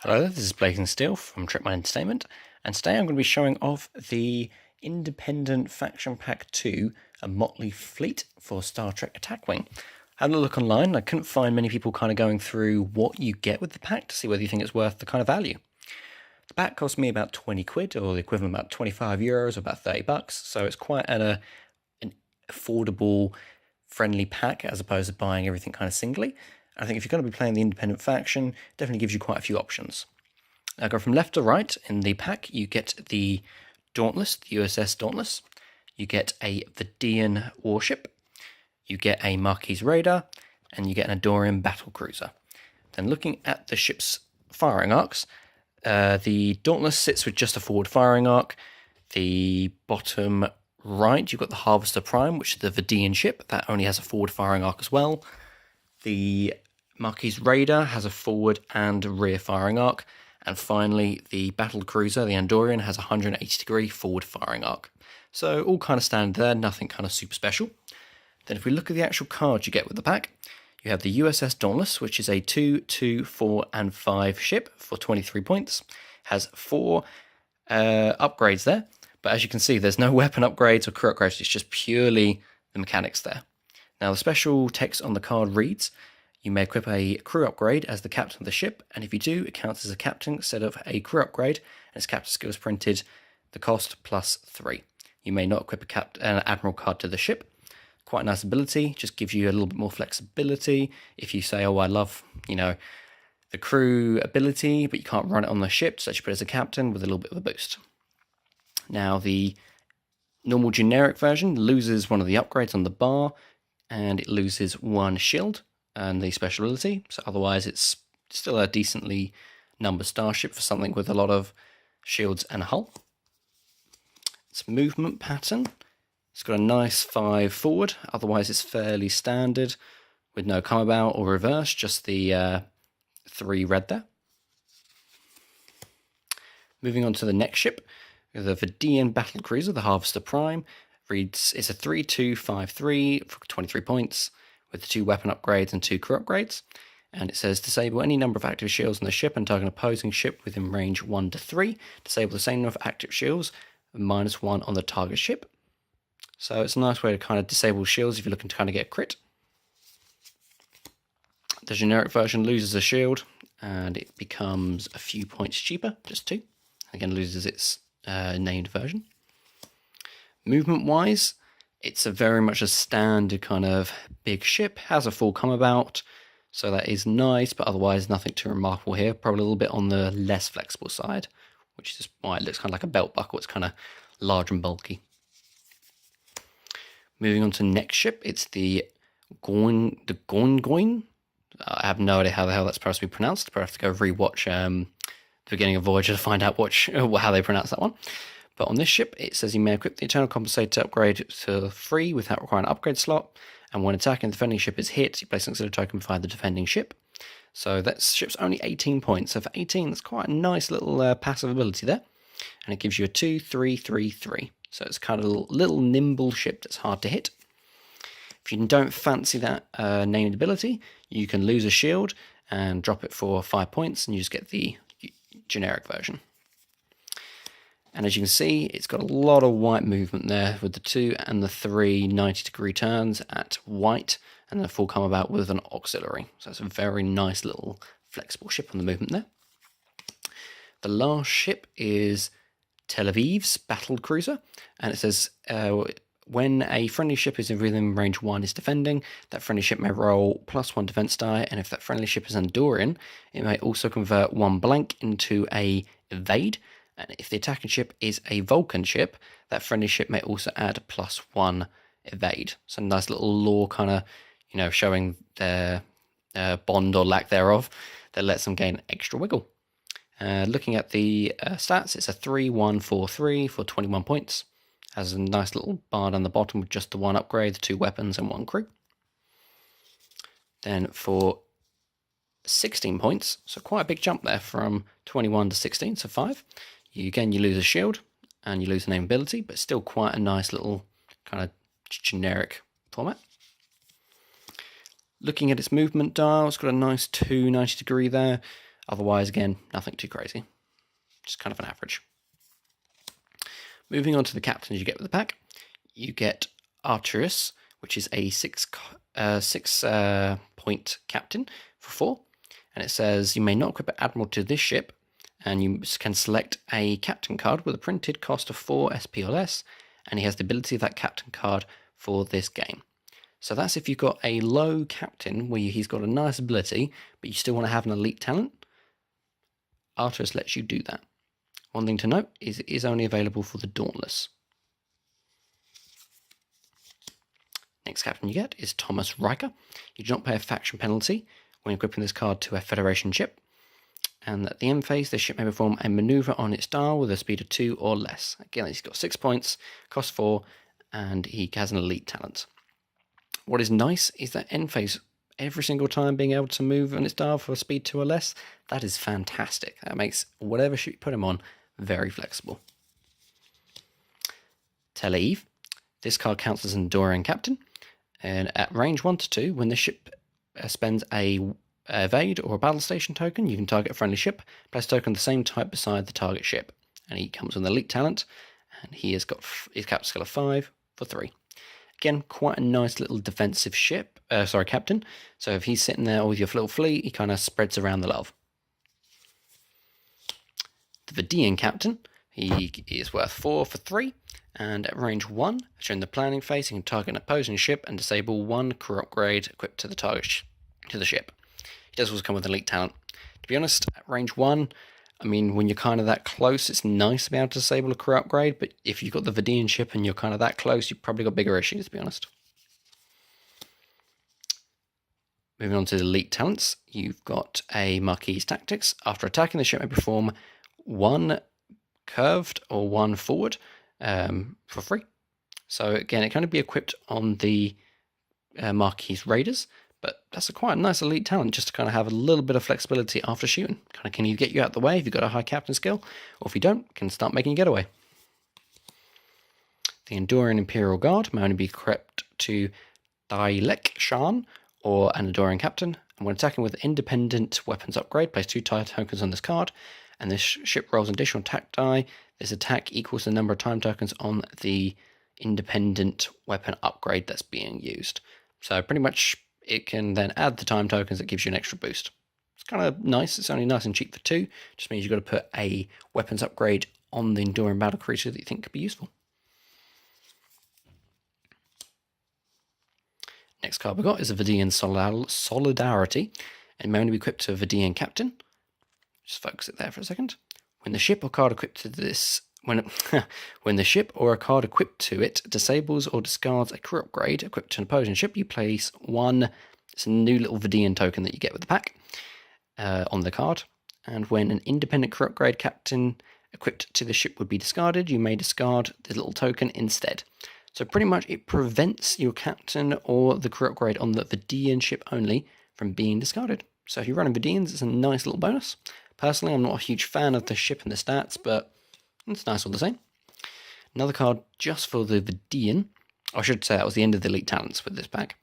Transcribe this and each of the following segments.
Hello, this is Blazing Steel from Tripmine Entertainment, and today I'm going to be showing off the Independent Faction Pack 2, a Motley fleet for Star Trek Attack Wing. I had a look online, I couldn't find many people kind of going through what you get with the pack to see whether you think it's worth the kind of value. The pack cost me about 20 quid, or the equivalent of about 25 euros, or about 30 bucks, so it's quite an affordable, friendly pack as opposed to buying everything kind of singly. I think if you're going to be playing the independent faction, it definitely gives you quite a few options. Now, go from left to right in the pack, you get the Dauntless, the USS Dauntless. You get a Vidian warship. You get a Marquis radar, and you get an Andorian battle cruiser. Then looking at the ship's firing arcs, the Dauntless sits with just a forward firing arc. The bottom right, you've got the Harvester Prime, which is the Vidian ship. That only has a forward firing arc as well. The Marquis radar has a forward and rear firing arc. And finally, the battle cruiser, the Andorian, has a 180-degree forward firing arc. So all kind of standard there, nothing kind of super special. Then if we look at the actual cards you get with the pack, you have the USS Dauntless, which is a 2, 2, 4, and 5 ship for 23 points. Has 4 upgrades there, but as you can see, there's no weapon upgrades or crew upgrades, it's just purely the mechanics there. Now, the special text on the card reads, you may equip a crew upgrade as the captain of the ship, and if you do, it counts as a captain instead of a crew upgrade, and its captain skill is printed, the cost plus 3. You may not equip an admiral card to the ship. Quite a nice ability, just gives you a little bit more flexibility. If you say, oh, I love, the crew ability, but you can't run it on the ship, so you put it as a captain with a little bit of a boost. Now, the normal generic version loses one of the upgrades on the bar, and it loses 1 shield and the special ability, so otherwise it's still a decently numbered starship for something with a lot of shields and hull. Its movement pattern, it's got a nice 5 forward, otherwise it's fairly standard with no come about or reverse, just the 3 red there. Moving on to the next ship, the Vidian battle cruiser, the Harvester Prime, reads it's a 3-2-5-3 for 23 points with 2 weapon upgrades and 2 crew upgrades. And it says disable any number of active shields on the ship and target an opposing ship within range 1 to 3. Disable the same number of active shields, -1 on the target ship. So it's a nice way to kind of disable shields if you're looking to kind of get a crit. The generic version loses a shield and it becomes a few points cheaper, just 2. Again, loses its named version. Movement wise, it's very much a standard kind of big ship, has a full come about, so that is nice, but otherwise nothing too remarkable here. Probably a little bit on the less flexible side, which is why it looks kind of like a belt buckle. It's kind of large and bulky. Moving on to the next ship, it's the Gorngoin. I have no idea how the hell that's supposed to be pronounced. I'll have to go rewatch the beginning of Voyager to find out how they pronounce that one. But on this ship, it says you may equip the Eternal Compensator upgrade to 3 without requiring an upgrade slot. And when attacking the defending ship is hit, you place an auxiliary token beside the defending ship. So that ship's only 18 points. So for 18, that's quite a nice little passive ability there. And it gives you a 2-3-3-3. So it's kind of a little nimble ship that's hard to hit. If you don't fancy that named ability, you can lose a shield and drop it for 5 points, and you just get the generic version. And as you can see, it's got a lot of white movement there with the 2 and the 3 90-degree turns at white and the full come about with an auxiliary. So it's a very nice little flexible ship on the movement there. The last ship is Tel Aviv's battle cruiser, and it says when a friendly ship is within range 1 is defending, that friendly ship may roll +1 defense die, and if that friendly ship is Andorian, it may also convert 1 blank into a evade. And if the attacking ship is a Vulcan ship, that friendly ship may also add +1 evade. So nice little lore kind of, showing their bond or lack thereof that lets them gain extra wiggle. Looking at the stats, it's a 3-1-4-3 for 21 points. Has a nice little bar down the bottom with just the 1 upgrade, 2 weapons and 1 crew. Then for 16 points, so quite a big jump there from 21 to 16, so 5. You lose a shield and you lose a name ability, but still quite a nice little kind of generic format. Looking at its movement dial, it's got a nice 290 degree there. Otherwise, again, nothing too crazy. Just kind of an average. Moving on to the captains you get with the pack, you get Arturus, which is a 6 point captain for 4. And it says you may not equip an admiral to this ship, and you can select a captain card with a printed cost of 4 SP or less, and he has the ability of that captain card for this game. So that's if you've got a low captain where he's got a nice ability, but you still want to have an elite talent. Arturus lets you do that. One thing to note is it is only available for the Dauntless. Next captain you get is Thomas Riker. You do not pay a faction penalty when equipping this card to a Federation ship. And at the end phase, the ship may perform a maneuver on its dial with a speed of 2 or less. Again, he's got 6 points, costs 4, and he has an elite talent. What is nice is that end phase, every single time being able to move on its dial for a speed 2 or less, that is fantastic. That makes whatever ship you put him on very flexible. Televe. This card counts as an enduring captain. And at range 1 to 2, when the ship spends a evade or a battle station token, you can target a friendly ship, place a token of the same type beside the target ship. And he comes with an elite talent, and he has got his captain skill of 5 for 3. Again, quite a nice little defensive captain. So if he's sitting there with your little fleet, he kind of spreads around the love. The Vidian captain, he is worth 4 for 3, and at range 1, during the planning phase, you can target an opposing ship and disable 1 crew upgrade equipped to the target to the ship. He does also come with an elite talent. To be honest, at range 1, I mean, when you're kind of that close, it's nice to be able to disable a crew upgrade, but if you've got the Vidian ship and you're kind of that close, you've probably got bigger issues, to be honest. Moving on to the elite talents, you've got a Marquis Tactics. After attacking, the ship may perform 1 curved or 1 forward for free. So again, it can only be equipped on the Marquis Raiders, but that's quite a nice elite talent just to kind of have a little bit of flexibility after shooting. Kind of can you get you out the way if you've got a high captain skill, or if you don't, can start making a getaway. The Enduring Imperial Guard may only be equipped to Dailek Shan or an Enduring Captain, and when attacking with independent weapons upgrade, place 2 time tokens on this card, and this ship rolls an additional attack die. This attack equals the number of time tokens on the independent weapon upgrade that's being used. So pretty much it can then add the time tokens that gives you an extra boost. It's kind of nice. It's only nice and cheap for 2. Just means you've got to put a weapons upgrade on the enduring battle creature that you think could be useful. Next card we got is a Vidian Solidarity, and may only be equipped to a Vidian Captain. Just focus it there for a second. When the ship or card equipped to this, when the ship or a card equipped to it disables or discards a crew upgrade equipped to an opposing ship, you place 1. It's a new little Vidian token that you get with the pack on the card. And when an independent crew upgrade captain equipped to the ship would be discarded, you may discard the little token instead. So pretty much it prevents your captain or the crew upgrade on the Vidian ship only from being discarded. So if you're running Vidians, it's a nice little bonus. Personally, I'm not a huge fan of the ship and the stats, but it's nice all the same. Another card just for the Vidian. I should say that was the end of the elite talents with this pack.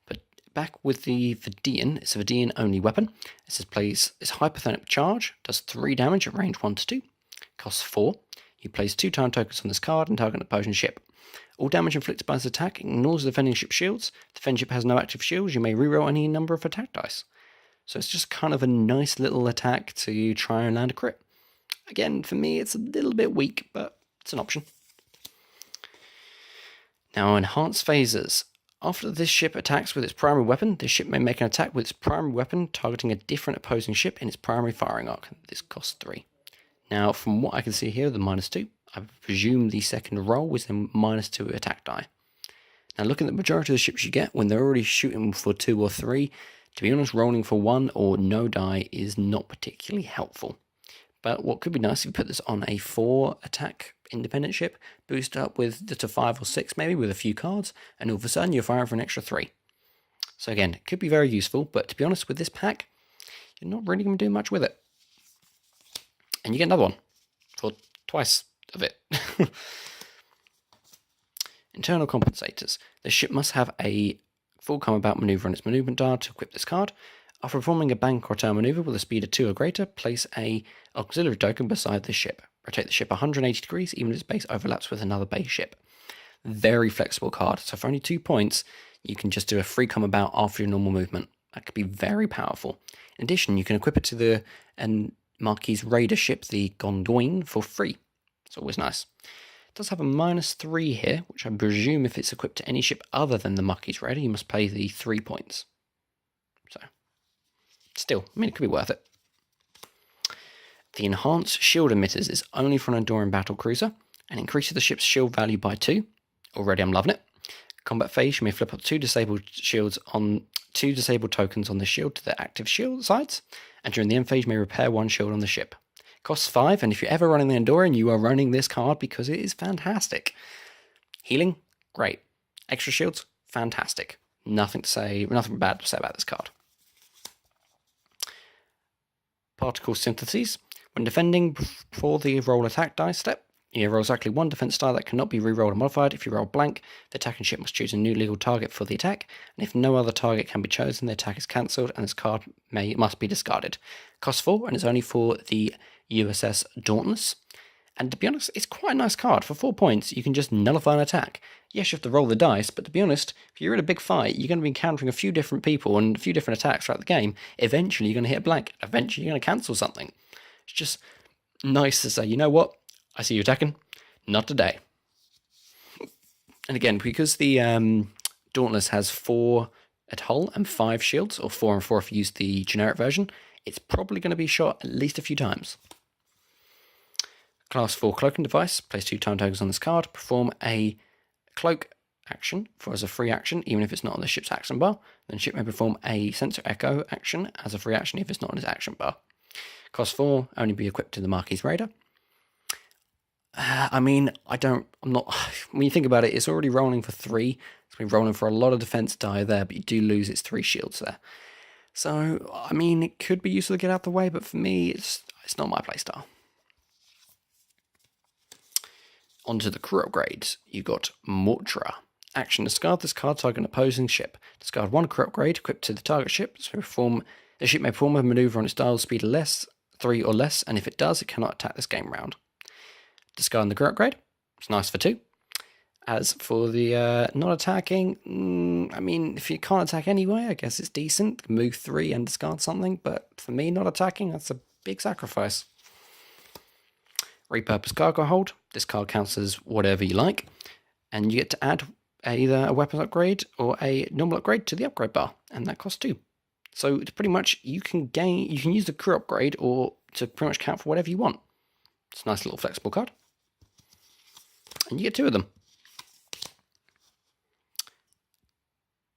But back with the Vidian, it's a Vidian only weapon. It says plays its hypothetical charge, does 3 damage at range 1 to 2, costs 4. You place 2 time tokens on this card and target an opposing ship. All damage inflicted by this attack ignores the defending ship shields. The defending ship has no active shields. You may reroll any number of attack dice. So it's just kind of a nice little attack to try and land a crit. Again, for me, it's a little bit weak, but it's an option. Now, enhanced phases. After this ship attacks with its primary weapon, this ship may make an attack with its primary weapon targeting a different opposing ship in its primary firing arc. This costs 3. Now, from what I can see here, the -2, I presume the second roll was the -2 attack die. Now, looking at the majority of the ships you get, when they're already shooting for 2 or 3, to be honest, rolling for 1 or no die is not particularly helpful. But what could be nice if you put this on a 4 attack independent ship, boost up with to 5 or 6 maybe with a few cards, and all of a sudden you're firing for an extra 3. So again, it could be very useful, but to be honest with this pack, you're not really going to do much with it. And you get another one for twice of it. Internal compensators. The ship must have a full combat maneuver on its movement dial to equip this card. After performing a bank or turn maneuver with a speed of 2 or greater, place a auxiliary token beside the ship. Rotate the ship 180 degrees, even if its base overlaps with another base ship. Very flexible card. So for only 2 points, you can just do a free come about after your normal movement. That could be very powerful. In addition, you can equip it to the Marquis Raider ship, the Gondoin, for free. It's always nice. It does have a -3 here, which I presume if it's equipped to any ship other than the Marquis Raider, you must pay the 3 points. So, still, I mean, it could be worth it. The Enhanced Shield Emitters is only for an Andorian battlecruiser and increases the ship's shield value by 2. Already I'm loving it. Combat phase, you may flip up 2 disabled tokens on the shield to their active shield sides, and during the end phase you may repair 1 shield on the ship. Costs 5, and if you're ever running the Andorian, you are running this card because it is fantastic. Healing, great. Extra shields, fantastic. Nothing bad to say about this card. Particle Syntheses. When defending before the roll attack dice step, you roll exactly 1 defense die that cannot be re-rolled or modified. If you roll blank, the attacking ship must choose a new legal target for the attack, and if no other target can be chosen, the attack is cancelled and this card must be discarded. Costs 4, and it's only for the USS Dauntless. And to be honest, it's quite a nice card. For 4 points, you can just nullify an attack. Yes, you have to roll the dice, but to be honest, if you're in a big fight, you're going to be encountering a few different people and a few different attacks throughout the game. Eventually, you're going to hit a blank. Eventually, you're going to cancel something. It's just nice to say, you know what? I see you attacking. Not today. And again, because the Dauntless has 4 at hull and 5 shields, or 4 and 4 if you use the generic version, it's probably going to be shot at least a few times. Class 4 Cloaking Device. Place 2 time tokens on this card. Perform a cloak action as a free action, even if it's not on the ship's action bar. Then the ship may perform a Sensor Echo action as a free action if it's not on its action bar. Cost 4, only be equipped to the Marquis Raider. When you think about it, it's already rolling for 3. It's been rolling for a lot of defense die there, but you do lose its 3 shields there. So, I mean, it could be useful to get out of the way, but for me, it's not my playstyle. Onto the crew upgrades. You got Mortra. Action: discard this card, target an opposing ship. Discard 1 crew upgrade equipped to the target ship. So the ship may perform a maneuver on its dial speed of 3 or less, and if it does, it cannot attack this game round. Discarding the crew upgrade. It's nice for 2. As for the not attacking, if you can't attack anyway, I guess it's decent. Move 3 and discard something, but for me, not attacking, that's a big sacrifice. Repurpose cargo hold. This card counts as whatever you like, and you get to add either a weapons upgrade or a normal upgrade to the upgrade bar, and that costs 2. So it's pretty much you can use the crew upgrade or to pretty much count for whatever you want. It's a nice little flexible card, and you get 2 of them.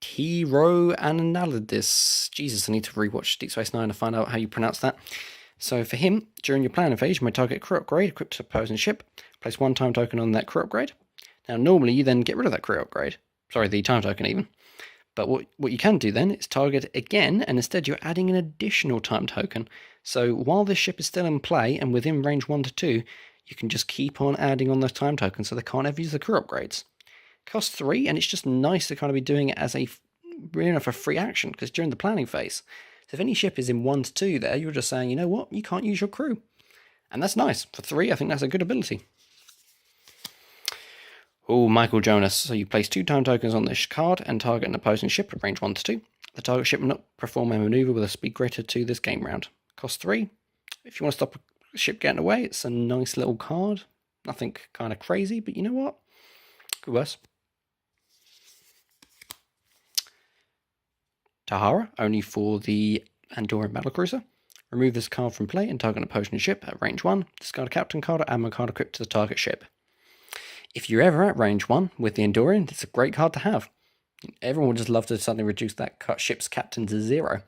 Hero Analydis. Jesus, I need to rewatch Deep Space Nine to find out how you pronounce that. So for him, during your planning phase, you may target a crew upgrade equipped to opposing ship. Place 1 time token on that crew upgrade. Now, normally you then get rid of that crew upgrade. Sorry, the time token even. But what you can do then is target again, and instead you're adding an additional time token. So while this ship is still in play and within range 1 to 2, you can just keep on adding on those time tokens so they can't ever use the crew upgrades. Costs 3, and it's just nice to kind of be doing it as a free action, because during the planning phase. So if any ship is in 1 to 2 there, you're just saying, you know what, you can't use your crew. And that's nice. For 3, I think that's a good ability. Oh, Michael Jonas. So you place 2 time tokens on this card and target an opposing ship at range 1 to 2. The target ship will not perform a maneuver with a speed greater to this game round. Cost 3. If you want to stop a ship getting away, it's a nice little card. Nothing kind of crazy, but you know what? Could be worse. Tahara, only for the Andorian battlecruiser. Remove this card from play and target an opposing ship at range 1. Discard a captain card or admiral card equipped to the target ship. If you're ever at range 1 with the Andorian, it's a great card to have. Everyone would just love to suddenly reduce that ship's captain to 0.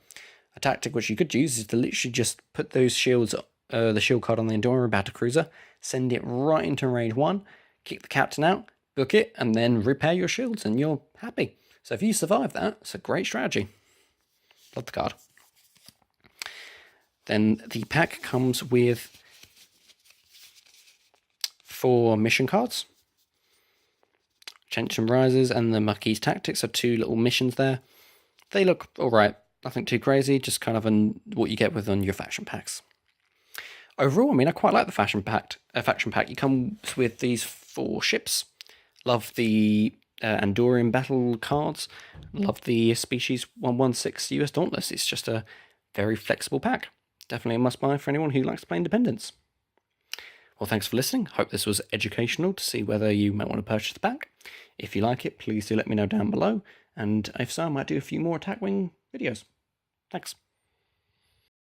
A tactic which you could use is to literally just put those shields, the shield card on the Andorian battlecruiser, send it right into range 1, kick the captain out, book it, and then repair your shields, and you're happy. So if you survive that, it's a great strategy. Love the card. Then the pack comes with 4 mission cards. Tension Rises and the Marquis Tactics are 2 little missions there. They look alright. Nothing too crazy, just kind of what you get with on your faction packs. Overall, I mean, I quite like the faction pack. It comes with these 4 ships. Love the Andorian battle cards. Love the Species 116 US Dauntless. It's just a very flexible pack. Definitely a must-buy for anyone who likes to play Independence. Well, thanks for listening. Hope this was educational to see whether you might want to purchase the pack. If you like it, please do let me know down below. And if so, I might do a few more Attack Wing videos. Thanks.